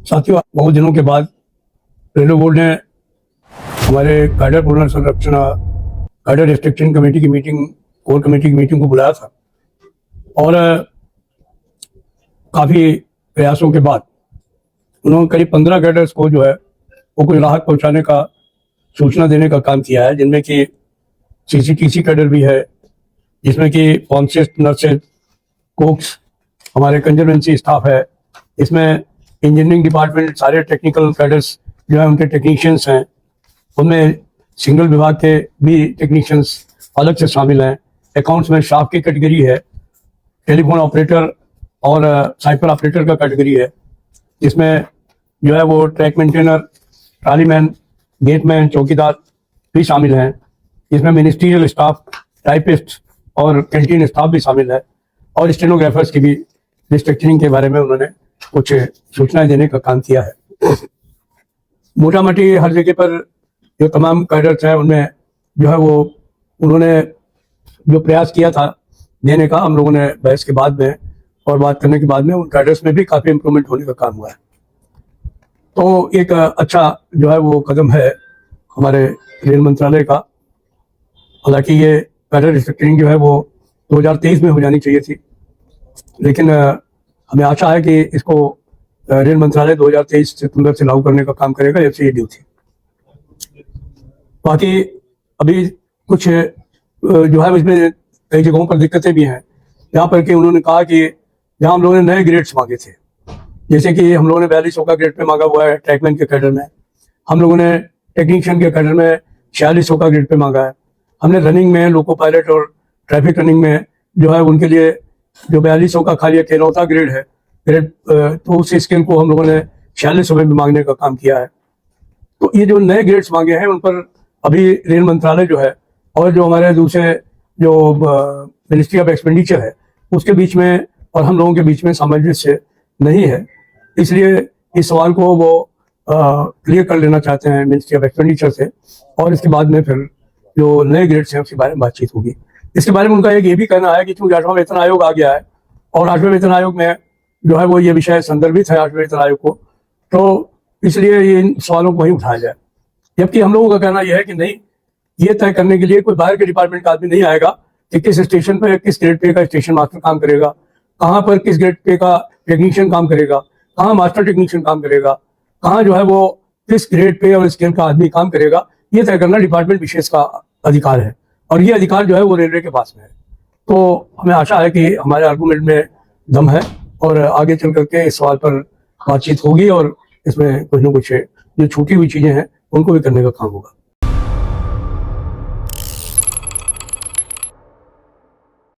साथियों, बहुत दिनों के बाद रेलवे बोर्ड ने हमारे कैडर पुनर्संरचना कैडर रिस्ट्रिक्शन कमेटी की मीटिंग, कोर कमेटी की मीटिंग को बुलाया था और काफ़ी प्रयासों के बाद उन्होंने करीब 15 कैडर्स को जो है वो कुछ राहत पहुंचाने का, सूचना देने का काम किया है, जिनमें कि सीसीटीसी कैडर भी है, जिसमें कि फार्मासिस्ट, नर्सेज, कुक्स, हमारे कंजर्वेंसी स्टाफ है, इसमें इंजीनियरिंग डिपार्टमेंट सारे टेक्निकल कैडर्स जो है उनके टेक्नीशियंस हैं, उनमें सिंगल विभाग के भी टेक्नीशियंस अलग से शामिल हैं। अकाउंट्स में स्टाफ की कैटेगरी है, टेलीफोन ऑपरेटर और साइपर ऑपरेटर का कैटेगरी है, जिसमें जो है वो ट्रैक मेंटेनर, ट्रालीमैन, गेटमैन, चौकीदार भी शामिल हैं। इसमें मिनिस्ट्रियल स्टाफ, टाइपिस्ट और कैंटीन स्टाफ भी शामिल है और स्टेनोग्राफर्स की भी रिस्ट्रक्चरिंग के बारे में उन्होंने कुछ सूचनाएं देने का काम किया है। मोटा मोटी हर जगह पर जो तमाम कैडर्स हैं उनमें जो है वो उन्होंने जो प्रयास किया था देने का, हम लोगों ने बहस के बाद में और बात करने के बाद में उन कैडर्स में भी काफ़ी इम्प्रूवमेंट होने का काम हुआ है। तो एक अच्छा जो है वो कदम है हमारे रेल मंत्रालय का। हालांकि ये कैडर रिस्ट्रक्चरिंग जो है वो 2023 में हो जानी चाहिए थी, लेकिन हमें आशा है कि इसको रेल मंत्रालय 2023 सितंबर से लागू करने का काम करेगा, जैसे ये ड्यू थी। बाकी अभी कुछ जो है इसमें कई जगहों पर दिक्कतें भी हैं, जहाँ पर कि उन्होंने कहा कि जहाँ हम लोगों ने नए ग्रेड्स मांगे थे, जैसे कि हम लोगों ने 4200 का ग्रेड पे मांगा हुआ है ट्रैकमैन के कैडर में, हम लोगों ने टेक्नीशियन के कैडर में 4600 का ग्रेड पे मांगा है, हमने रनिंग में लोको पायलट और ट्रैफिक रनिंग में जो है उनके लिए जो 4200 का खाली अकेलौता ग्रेड है ग्रेड, तो उस स्केल को हम लोगों ने 4600 में भी मांगने का काम किया है। तो ये जो नए ग्रेड्स मांगे हैं उन पर अभी रेल मंत्रालय जो है और जो हमारे दूसरे जो मिनिस्ट्री ऑफ एक्सपेंडिचर है उसके बीच में और हम लोगों के बीच में सामंजस्य नहीं है, इसलिए इस सवाल को वो क्लियर कर लेना चाहते हैं मिनिस्ट्री ऑफ एक्सपेंडिचर से, और इसके बाद में फिर जो नए ग्रेड्स हैं उसके बारे में बातचीत होगी। इसके बारे में उनका एक ये भी कहना है कि चूंकि 8वां वेतन आयोग आ गया है और 8वें वेतन आयोग में जो है वो ये विषय संदर्भित है 8वें वेतन आयोग को, तो इसलिए ये इन सवालों को वहीं उठाया जाए। जबकि हम लोगों का कहना यह है कि नहीं, ये तय करने के लिए कोई बाहर के डिपार्टमेंट का आदमी नहीं आएगा कि किस स्टेशन पर किस ग्रेड पे का स्टेशन मास्टर काम करेगा, कहाँ पर किस ग्रेड पे का टेक्नीशियन काम करेगा, कहाँ मास्टर टेक्नीशियन काम करेगा, कहाँ जो है वो किस ग्रेड पे और स्केल का आदमी काम करेगा, ये तय करना डिपार्टमेंट विशेष का अधिकार है और ये अधिकार जो है वो रेलवे के पास में है। तो हमें आशा है कि हमारे आर्गूमेंट में दम है और आगे चल करके इस सवाल पर बातचीत होगी और इसमें कुछ न कुछ जो छूटी हुई चीज़ें हैं उनको भी करने का काम होगा।